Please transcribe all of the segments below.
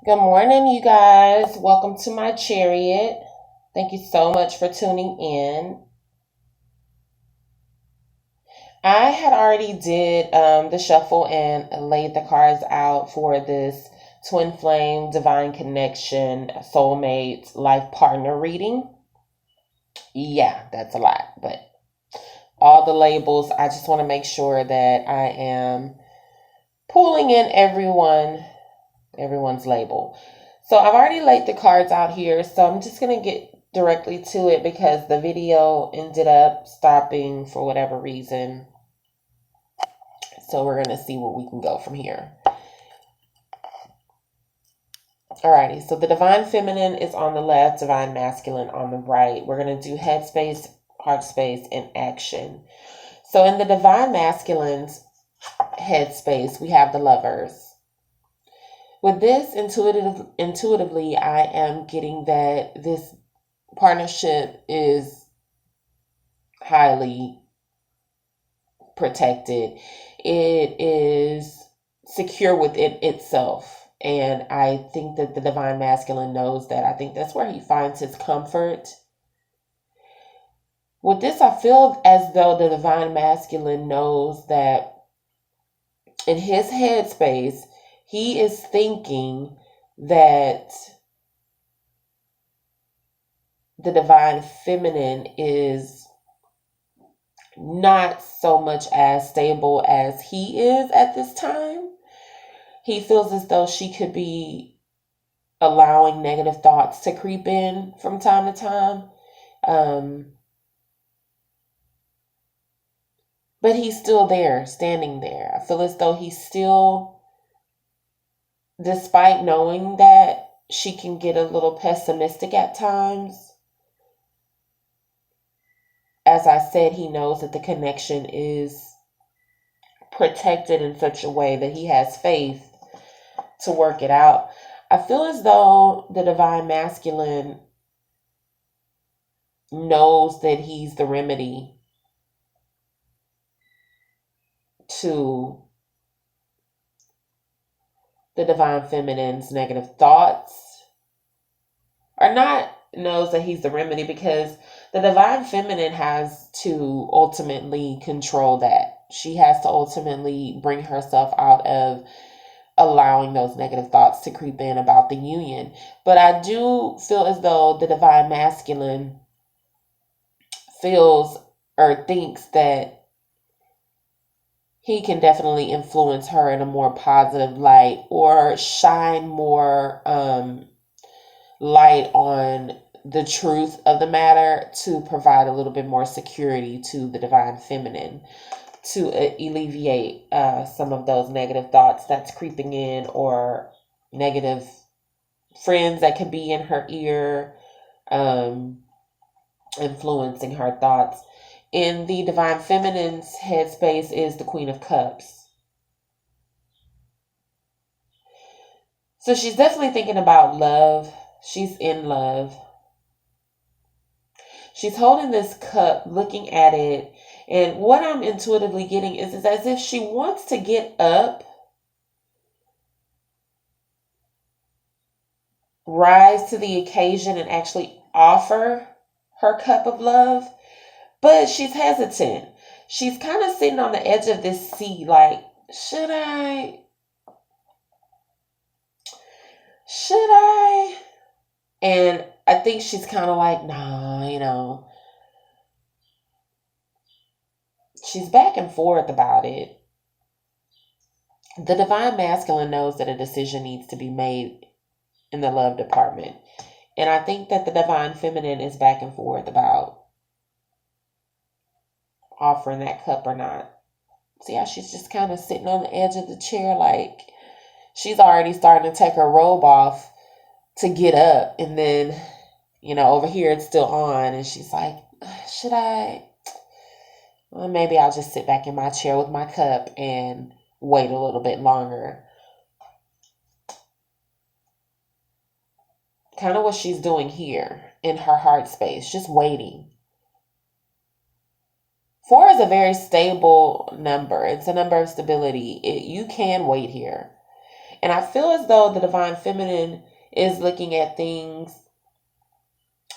Good morning, you guys. Welcome to My Chariot. Thank you so much for tuning in. I had already did the shuffle and laid the cards out for this Twin Flame, Divine Connection, Soulmate, Life Partner reading. Yeah, that's a lot, but all the labels, I just want to make sure that I am pulling in everyone's label. So I've already laid the cards out here, so I'm just going to get directly to it because the video ended up stopping for whatever reason. So we're going to see where we can go from here. Alrighty, so the Divine Feminine is on the left, Divine Masculine on the right. We're going to do head space, heart space, and action. So in the Divine Masculine's head space, we have the Lovers. With this, intuitively, I am getting that this partnership is highly protected. It is secure within itself. And I think that the Divine Masculine knows that. I think that's where he finds his comfort. With this, I feel as though the Divine Masculine knows that in his headspace, he is thinking that the Divine Feminine is not so much as stable as he is at this time. He feels as though she could be allowing negative thoughts to creep in from time to time. But he's still there, standing there. I feel as though he's still, despite knowing that she can get a little pessimistic at times, as I said, he knows that the connection is protected in such a way that he has faith to work it out. I feel as though the Divine Masculine knows that he's the remedy to the Divine Feminine's negative thoughts. Or not knows that he's the remedy, because the Divine Feminine has to ultimately control that. She has to ultimately bring herself out of allowing those negative thoughts to creep in about the union. But I do feel as though the Divine Masculine feels or thinks that he can definitely influence her in a more positive light, or shine more light on the truth of the matter to provide a little bit more security to the Divine Feminine, to alleviate some of those negative thoughts that's creeping in, or negative friends that could be in her ear, influencing her thoughts. In the Divine Feminine's headspace is the Queen of Cups. So she's definitely thinking about love. She's in love. She's holding this cup, looking at it. And what I'm intuitively getting is as if she wants to get up, rise to the occasion, and actually offer her cup of love. But she's hesitant. She's kind of sitting on the edge of this seat, like, should I? Should I? And I think she's kind of like, nah, she's back and forth about it. The Divine Masculine knows that a decision needs to be made in the love department. And I think that the Divine Feminine is back and forth about offering that cup or not. See how she's just kind of sitting on the edge of the chair, like she's already starting to take her robe off to get up. And then, over here it's still on. And she's like, should I? Well, maybe I'll just sit back in my chair with my cup and wait a little bit longer. Kind of what she's doing here in her heart space, just waiting. 4 is a very stable number. It's a number of stability. You can wait here. And I feel as though the Divine Feminine is looking at things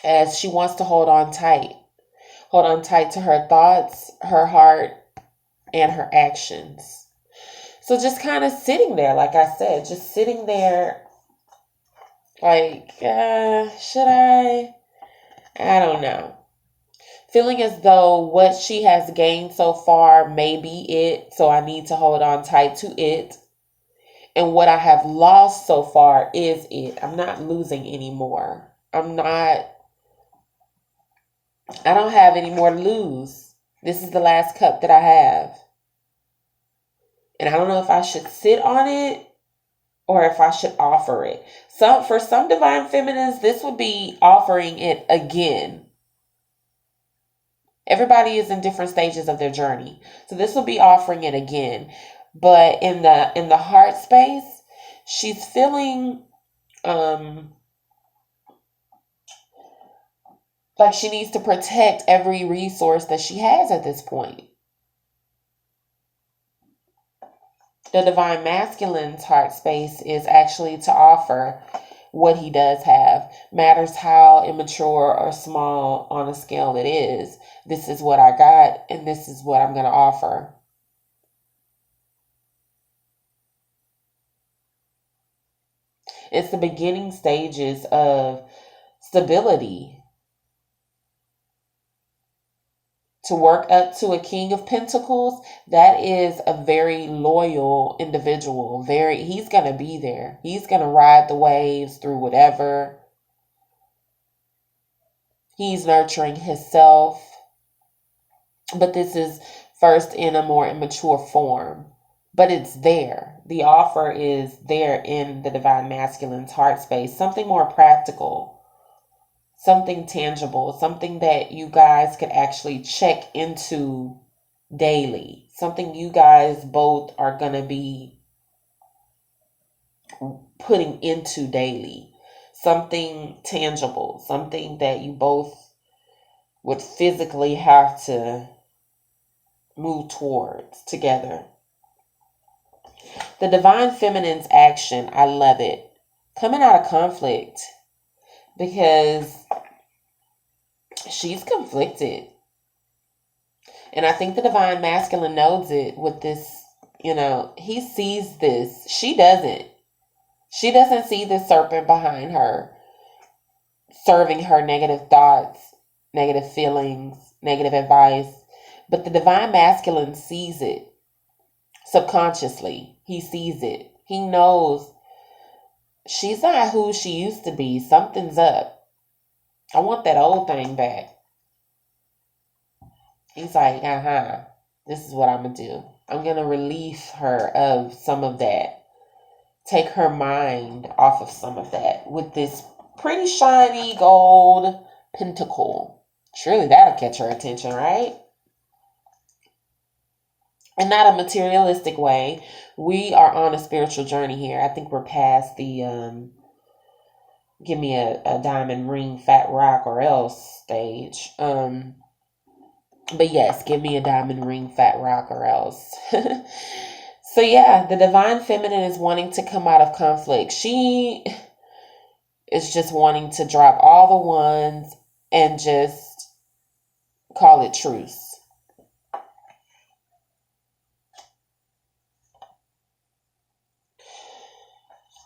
as she wants to hold on tight. Hold on tight to her thoughts, her heart, and her actions. So just kind of sitting there, like I said, just sitting there like, should I? I don't know. Feeling as though what she has gained so far may be it, so I need to hold on tight to it. And what I have lost so far is it. I'm not losing anymore. I don't have any more to lose. This is the last cup that I have. And I don't know if I should sit on it or if I should offer it. For some Divine Feminines, this would be offering it again. Everybody is in different stages of their journey. So this will be offering it again. But in the heart space, she's feeling like she needs to protect every resource that she has at this point. The Divine Masculine's heart space is actually to offer what he does have. Matters how immature or small on a scale it is. This is what I got, and this is what I'm going to offer. It's the beginning stages of stability. To work up to a King of Pentacles, that is a very loyal individual. He's going to be there. He's going to ride the waves through whatever. He's nurturing himself. But this is first in a more immature form. But it's there. The offer is there in the Divine Masculine's heart space. Something more practical. Something tangible, something that you guys could actually check into daily. Something you guys both are going to be putting into daily. Something tangible, something that you both would physically have to move towards together. The Divine Feminine's action, I love it. Coming out of conflict. Because she's conflicted. And I think the Divine Masculine knows it with this, he sees this. She doesn't. She doesn't see this serpent behind her, serving her negative thoughts, negative feelings, negative advice. But the Divine Masculine sees it subconsciously. He sees it. He knows she's not who she used to be. Something's up. I want that old thing back. He's like, this is what I'm going to do. I'm going to relieve her of some of that. Take her mind off of some of that with this pretty shiny gold pentacle. Surely that'll catch her attention, right? And not a materialistic way. We are on a spiritual journey here. I think we're past the give me a diamond ring, fat rock, or else stage. But yes, give me a diamond ring, fat rock, or else. So yeah, the Divine Feminine is wanting to come out of conflict. She is just wanting to drop all the ones and just call it truce.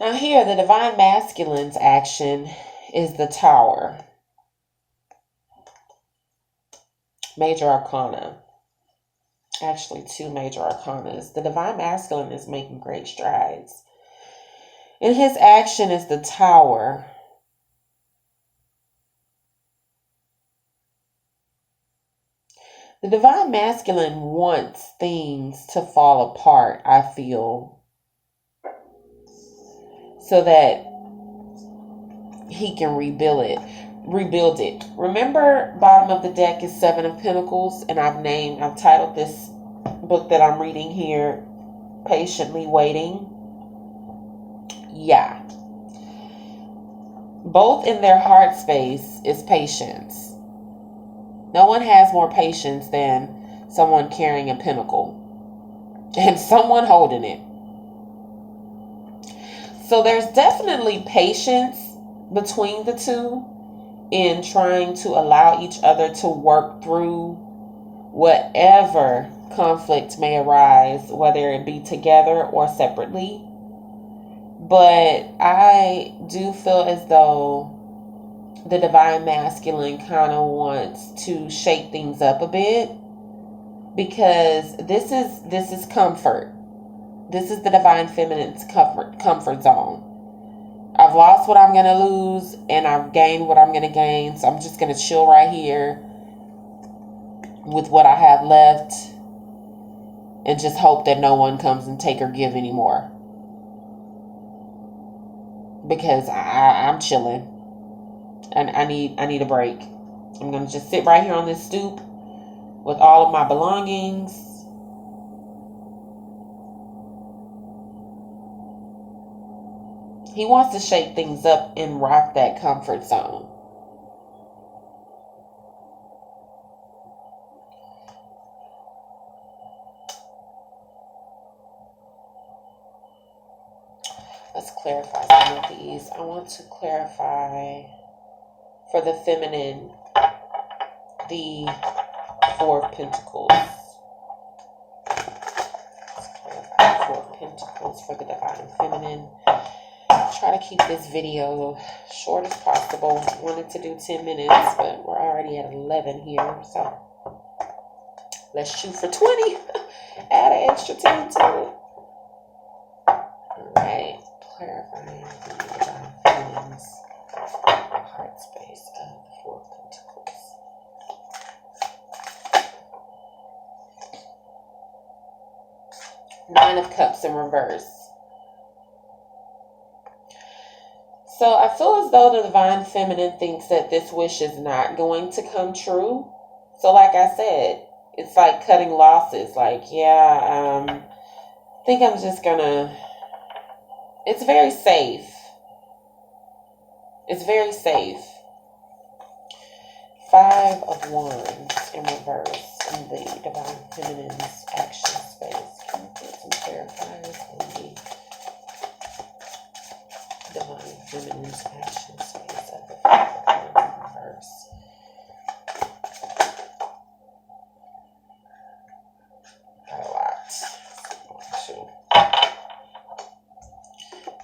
Now here, the Divine Masculine's action is the Tower. Major Arcana. Actually, 2 Major Arcanas. The Divine Masculine is making great strides. And his action is the Tower. The Divine Masculine wants things to fall apart, I feel, so that he can rebuild it. Remember, bottom of the deck is 7 of Pentacles, and I've titled this book that I'm reading here, Patiently Waiting. Yeah. Both in their heart space is patience. No one has more patience than someone carrying a pentacle and someone holding it. So there's definitely patience between the two in trying to allow each other to work through whatever conflict may arise, whether it be together or separately. But I do feel as though the divine masculine kind of wants to shake things up a bit, because this is comfort. This is the divine feminine's comfort zone. I've lost what I'm going to lose, and I've gained what I'm going to gain. So I'm just going to chill right here with what I have left and just hope that no one comes and take or give anymore. Because I'm chilling. And I need a break. I'm going to just sit right here on this stoop with all of my belongings. He wants to shake things up and rock that comfort zone. Let's clarify some of these. I want to clarify for the feminine the Four of Pentacles. Let's clarify Four of Pentacles for the divine feminine. Try to keep this video short as possible. I wanted to do 10 minutes, but we're already at 11 here. So let's shoot for 20. Add an extra 10 to it. All right. Clarifying the divine feminine's heart space of the Four of Pentacles. Nine of Cups in reverse. So I feel as though the divine feminine thinks that this wish is not going to come true. So like I said, it's like cutting losses. Like, yeah, I think I'm just gonna... It's very safe. It's very safe. Five of Wands in reverse in the divine feminine's action space. Can I put some clarifiers on the divine feminine's action space of the Five of Wands in reverse? Got a lot.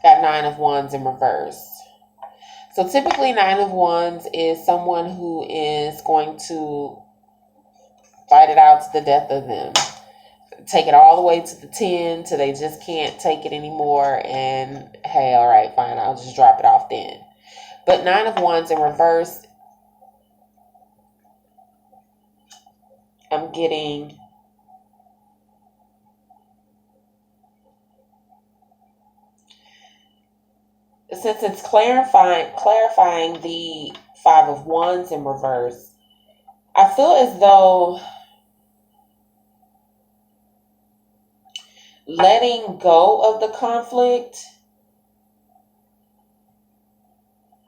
Got Nine of Wands in reverse. So typically Nine of Wands is someone who is going to fight it out to the death of them. Take it all the way to the 10 till they just can't take it anymore. And hey, all right, fine, I'll just drop it off then. But Nine of Wands in reverse, I'm getting... Since it's clarifying the Five of Wands in reverse, I feel as though letting go of the conflict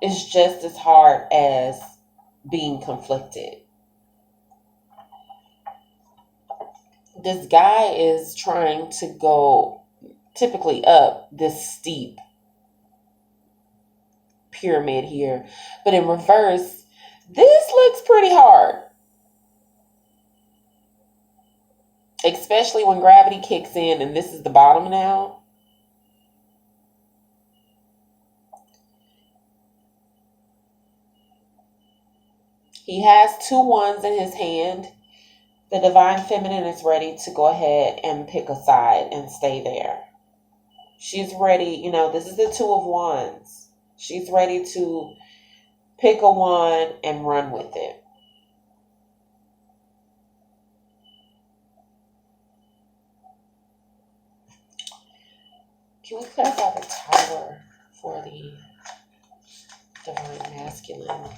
is just as hard as being conflicted. This guy is trying to go typically up this steep pyramid here, but in reverse, this looks pretty hard, especially when gravity kicks in and this is the bottom now. He has two wands in his hand. The divine feminine is ready to go ahead and pick a side and stay there. She's ready, you know, this is the Two of Wands. She's ready to pick a wand and run with it. Can we clarify the Tower for the divine masculine?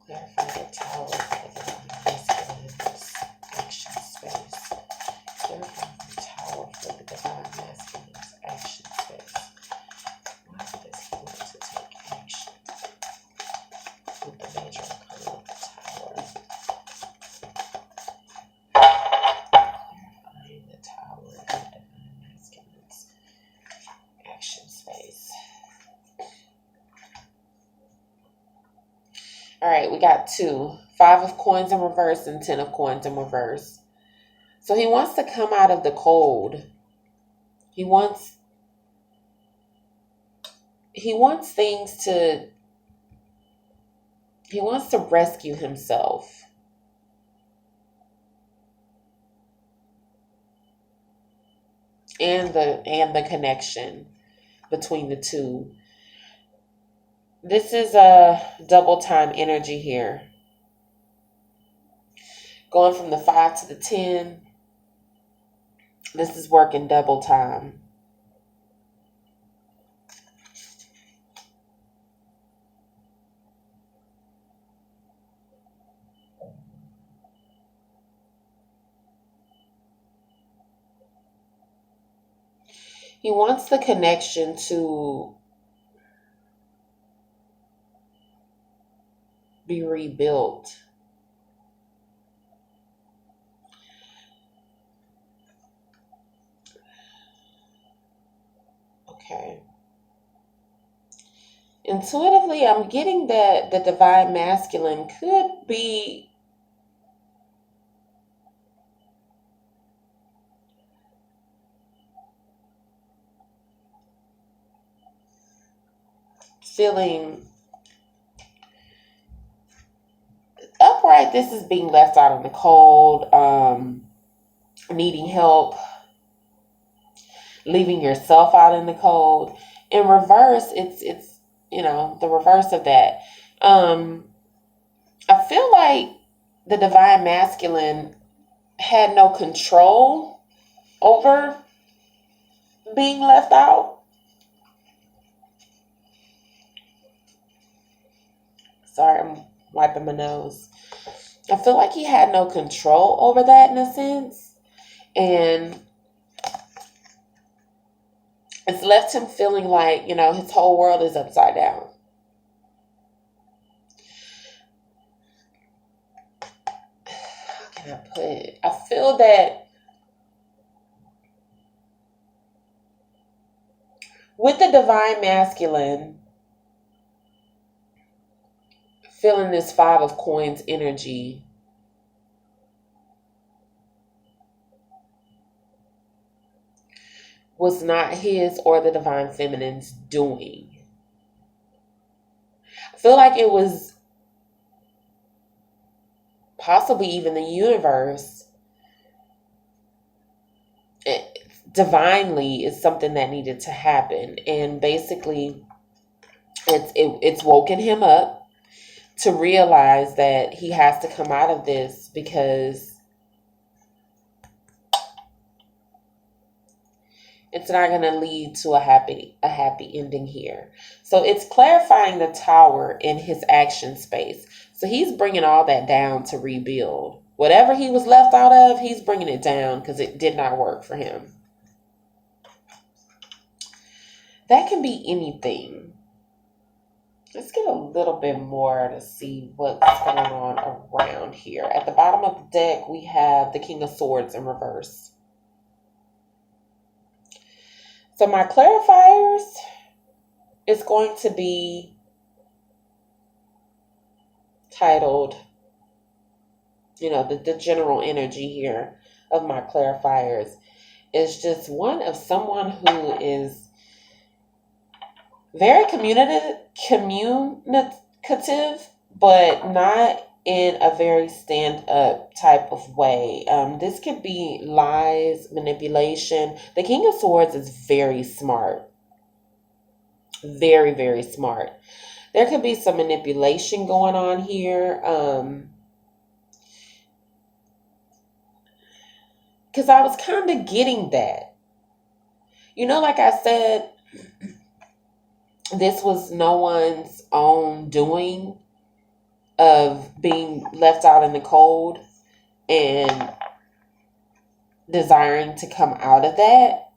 Clarify the Tower for the divine masculine's action space. Clarify the Tower for the divine masculine's action space. Why does he want to take action with the major arcana of the Tower? Clarifying the Tower for the divine masculine's All right, we got two. Five of coins in reverse and 10 of coins in reverse. So he wants to come out of the cold. He wants things to he wants to rescue himself. And the connection between the two. This is a double time energy here. Going from the 5 to the 10. This is working double time. He wants the connection to be rebuilt. Okay. Intuitively, I'm getting that the divine masculine could be feeling upright. This is being left out in the cold, needing help, leaving yourself out in the cold. In reverse, it's the reverse of that. I feel like the divine masculine had no control over being left out. Sorry, I'm wiping my nose. I feel like he had no control over that in a sense. And it's left him feeling like, his whole world is upside down. How can I put it? I feel that with the divine masculine, feeling this 5 of coins energy, was not his or the divine feminine's doing. I feel like it was possibly even the universe. Divinely is something that needed to happen, and basically it's woken him up to realize that he has to come out of this, because it's not going to lead to a happy ending here. So it's clarifying the tower in his action space. So he's bringing all that down to rebuild. Whatever he was left out of, he's bringing it down because it did not work for him. That can be anything. Let's get a little bit more to see what's going on around here. At the bottom of the deck, we have the King of Swords in reverse. So my clarifiers is going to be titled, the general energy here of my clarifiers is just one of someone who is very communicative, but not in a very stand-up type of way. This could be lies, manipulation. The King of Swords is very smart. Very, very smart. There could be some manipulation going on here. Because I was kind of getting that. Like I said, this was no one's own doing of being left out in the cold and desiring to come out of that,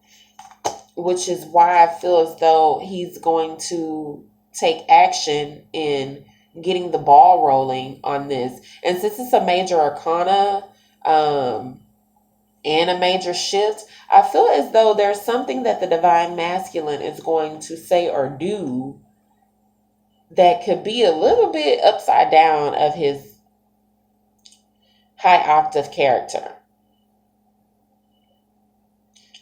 which is why I feel as though he's going to take action in getting the ball rolling on this. And since it's a major arcana and a major shift, I feel as though there's something that the divine masculine is going to say or do that could be a little bit upside down of his high octave character.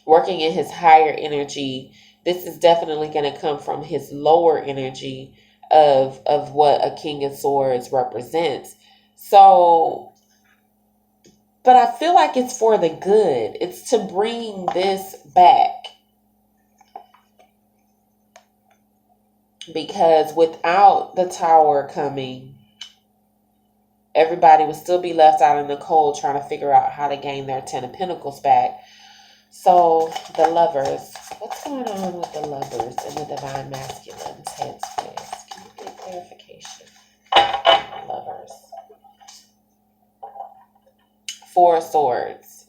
Working in his higher energy, this is definitely going to come from his lower energy of what a King of Swords represents. So, but I feel like it's for the good. It's to bring this back. Because without the Tower coming, everybody would still be left out in the cold trying to figure out how to gain their Ten of Pentacles back. So, the Lovers. What's going on with the Lovers in the Divine Masculine's headspace? Can you get clarification? Lovers. Four of Swords.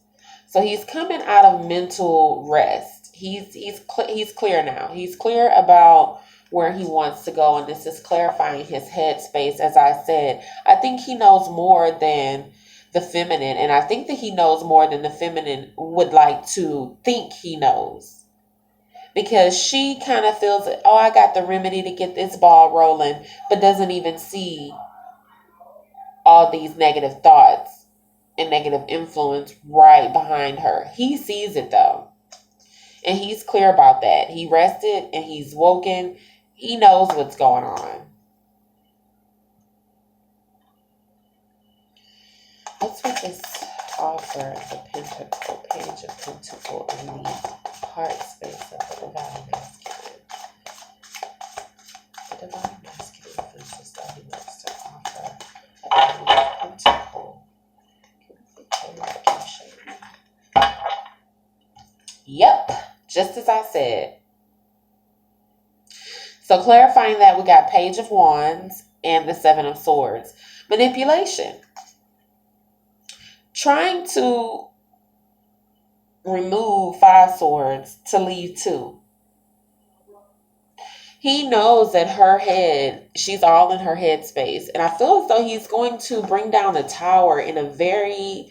So he's coming out of mental rest. He's clear now. He's clear about where he wants to go, and this is clarifying his headspace. As I said, I think he knows more than the feminine, and I think that he knows more than the feminine would like to think he knows. Because she kind of feels, oh, I got the remedy to get this ball rolling, but doesn't even see all these negative thoughts and negative influence right behind her. He sees it though. And he's clear about that. He rested and he's woken. He knows what's going on. What's with this offer, the Pentacle, Page of Pentacle in the heart space of the Divine Masculine? The Divine Masculine feels that he wants to offer a Pentacle. Yep, just as I said. So clarifying that, we got Page of Wands and the Seven of Swords. Manipulation. Trying to remove Five Swords to leave two. He knows that her head, she's all in her head space. And I feel as though he's going to bring down the Tower in a very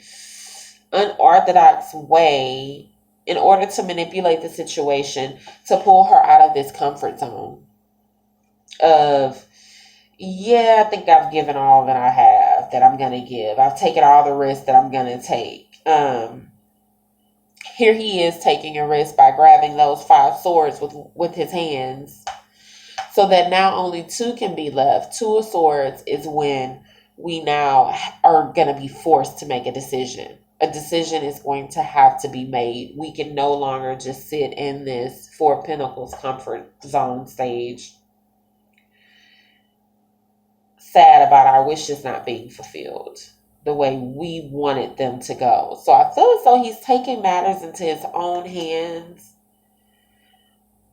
unorthodox way in order to manipulate the situation, to pull her out of this comfort zone of, yeah, I think I've given all that I have, that I'm going to give. I've taken all the risks that I'm going to take. Here he is taking a risk by grabbing those Five Swords with his hands, so that now only two can be left. Two of Swords is when we now are going to be forced to make a decision. A decision is going to have to be made. We can no longer just sit in this Four of Pentacles comfort zone stage, sad about our wishes not being fulfilled the way we wanted them to go. So I feel as though he's taking matters into his own hands,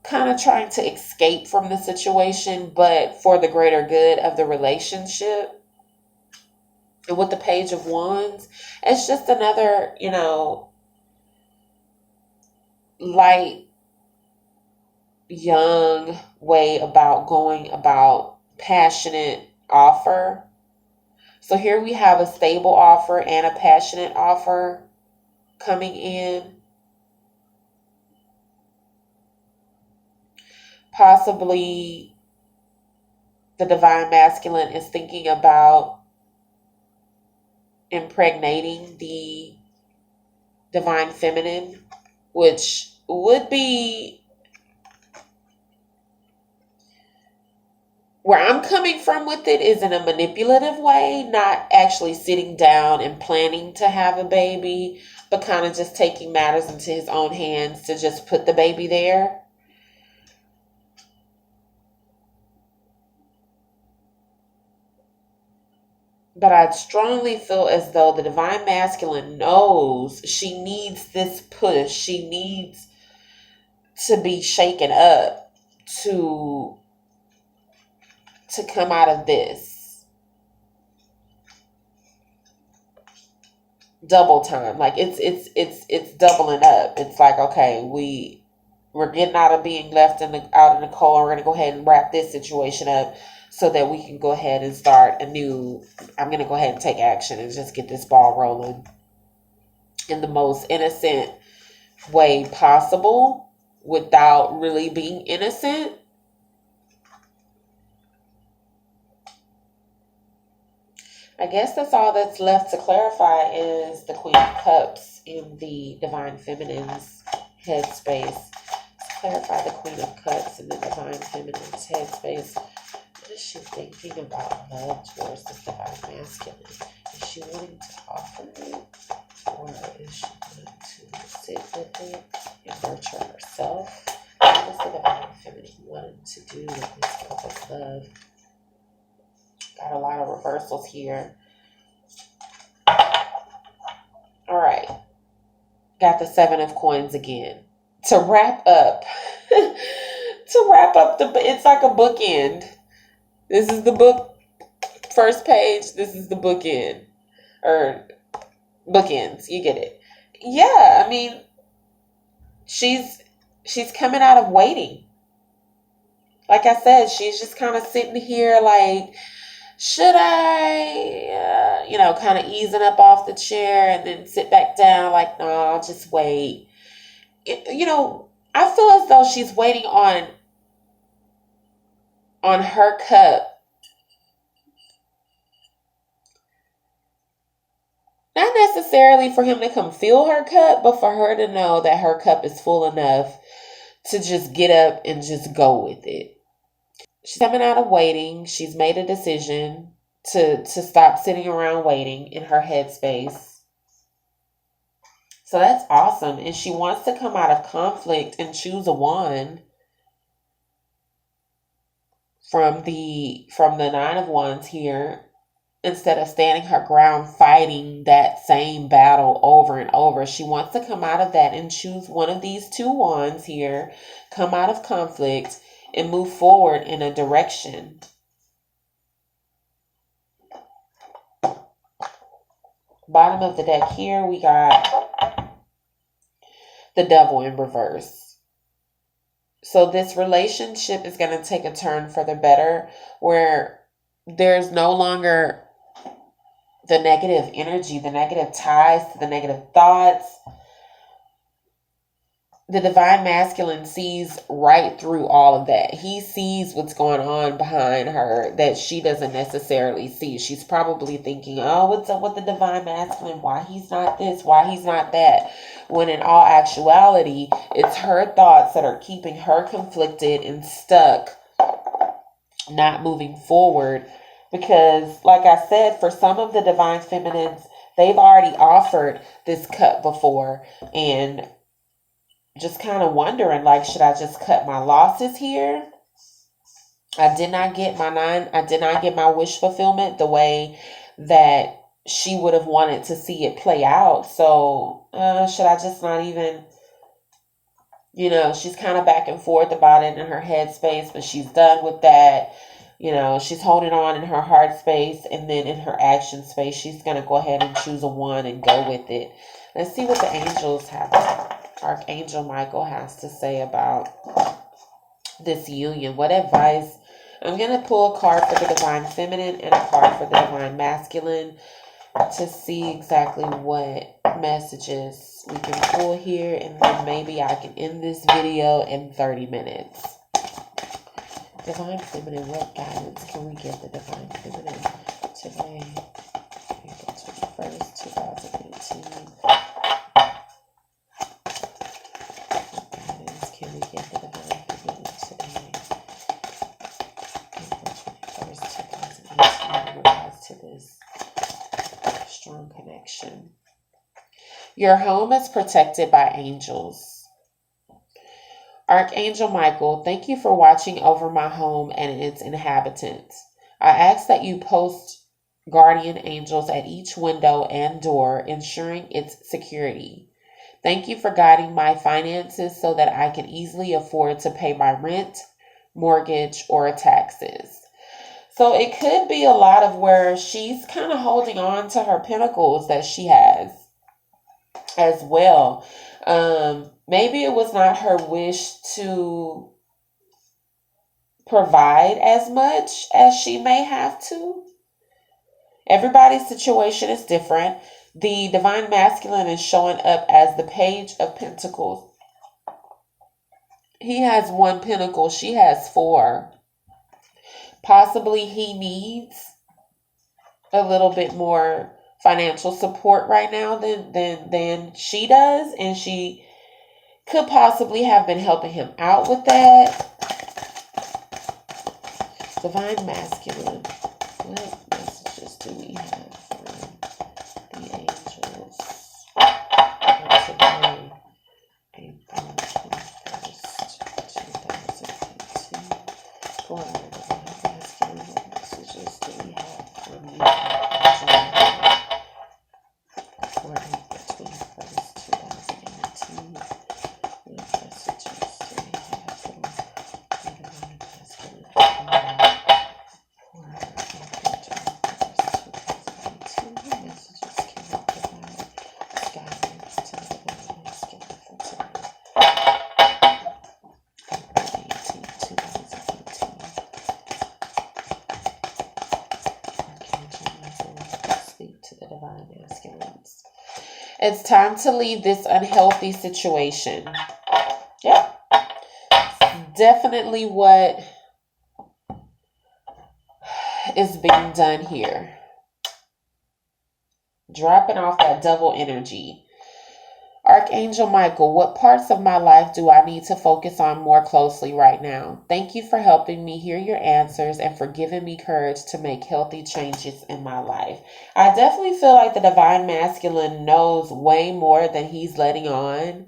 kind of trying to escape from the situation, but for the greater good of the relationship. And with the Page of Wands, it's just another, light, young way about going about passionate offer. So here we have a stable offer and a passionate offer coming in. Possibly the Divine Masculine is thinking about impregnating the Divine Feminine, which would be where I'm coming from with it, is in a manipulative way, not actually sitting down and planning to have a baby, but kind of just taking matters into his own hands to just put the baby there. But I strongly feel as though the Divine Masculine knows she needs this push. She needs to be shaken up to come out of this double time. Like it's doubling up. It's like, okay, we're getting out of being left out in the cold. We're gonna go ahead and wrap this situation up so that we can go ahead and start anew. I'm gonna go ahead and take action and just get this ball rolling in the most innocent way possible, without really being innocent. I guess that's all that's left to clarify is the Queen of Cups in the Divine Feminine's headspace. Let's clarify the Queen of Cups in the Divine Feminine's headspace. What is she thinking about love towards the Divine Masculine? Is she wanting to offer it? Or is she wanting to sit with it and nurture herself? What is the Divine Feminine wanting to do with this cup of love? Got a lot of reversals here. All right. Got the 7 of Coins again. To wrap up, it's like a bookend. This is the book, first page. This is the bookend. Or bookends. You get it. Yeah, I mean, she's coming out of waiting. Like I said, she's just kind of sitting here like, should I, kind of easing up off the chair and then sit back down like, no, I'll just wait. I feel as though she's waiting on her cup. Not necessarily for him to come fill her cup, but for her to know that her cup is full enough to just get up and just go with it. She's coming out of waiting. She's made a decision to stop sitting around waiting in her headspace. So that's awesome. And she wants to come out of conflict and choose a wand from the 9 of Wands here, instead of standing her ground fighting that same battle over and over. She wants to come out of that and choose one of these 2 wands here, come out of conflict, and move forward in a direction. Bottom of the deck here, we got the Devil in reverse. So this relationship is going to take a turn for the better, where there's no longer the negative energy, the negative ties, the negative thoughts. The Divine Masculine sees right through all of that. He sees what's going on behind her that she doesn't necessarily see. She's probably thinking, oh, what's up with the Divine Masculine? Why he's not this? Why he's not that? When in all actuality, it's her thoughts that are keeping her conflicted and stuck, not moving forward. Because, like I said, for some of the Divine Feminines, they've already offered this cut before, and just kind of wondering, like, should I just cut my losses here? I did not get my wish fulfillment the way that she would have wanted to see it play out. So should I just not even, she's kind of back and forth about it in her head space, but she's done with that. She's holding on in her heart space, and then in her action space, she's going to go ahead and choose a one and go with it. Let's see what the angels have. Archangel Michael has to say about this union. What advice? I'm going to pull a card for the Divine Feminine and a card for the Divine Masculine to see exactly what messages we can pull here, and then maybe I can end this video in 30 minutes. Divine Feminine, what guidance can we give the Divine Feminine today, April 21st, 2018? Can we get the Divine Feminine today, April 21st, 2018, in regards to this strong connection? Your home is protected by angels. Archangel Michael, thank you for watching over my home and its inhabitants. I ask that you post guardian angels at each window and door, ensuring its security. Thank you for guiding my finances so that I can easily afford to pay my rent, mortgage, or taxes. So it could be a lot of where she's kind of holding on to her pentacles that she has as well. Maybe it was not her wish to provide as much as she may have to. Everybody's situation is different. The Divine Masculine is showing up as the Page of Pentacles. He has 1 pentacle. She has 4. Possibly he needs a little bit more financial support right now than she does, and she could possibly have been helping him out with that. Divine Masculine. What messages do we have from the angels for today, April 21st, 2018? For Divine Masculine, what messages do we have from the angels for April 21st, 2018? What messages do we have from the Divine Masculine? It's time to leave this unhealthy situation. Yeah. Definitely what is being done here. Dropping off that double energy. Archangel Michael, what parts of my life do I need to focus on more closely right now? Thank you for helping me hear your answers and for giving me courage to make healthy changes in my life. I definitely feel like the Divine Masculine knows way more than he's letting on.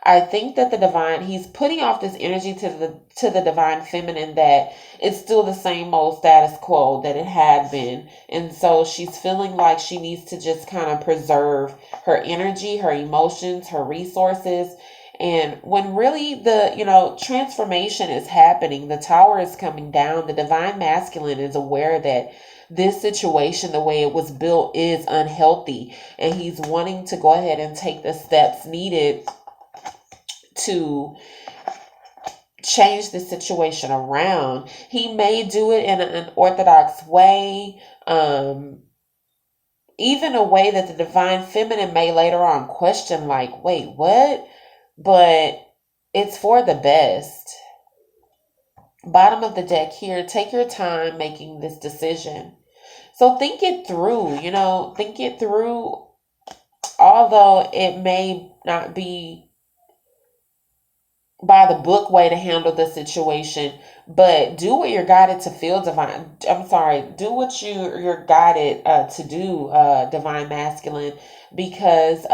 I think that he's putting off this energy to the Divine Feminine that it's still the same old status quo that it had been. And so she's feeling like she needs to just kind of preserve her energy, her emotions, her resources. And when really the transformation is happening, the tower is coming down, the Divine Masculine is aware that this situation, the way it was built, is unhealthy. And he's wanting to go ahead and take the steps needed to change the situation around. He may do it in an unorthodox way, even a way that the Divine Feminine may later on question, like, wait, what? But it's for the best. Bottom of the deck here, take your time making this decision. So think it through, think it through, although it may not be by the book way to handle the situation, but do what you're guided to feel, do what you're guided to do, Divine Masculine, because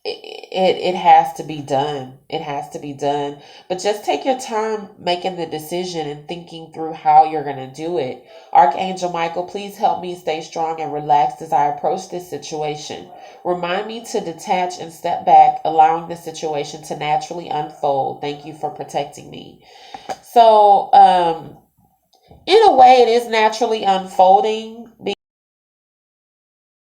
it has to be done. It has to be done. But just take your time making the decision and thinking through how you're going to do it. Archangel Michael, please help me stay strong and relaxed as I approach this situation. Remind me to detach and step back, allowing the situation to naturally unfold. Thank you for protecting me. So, in a way, it is naturally unfolding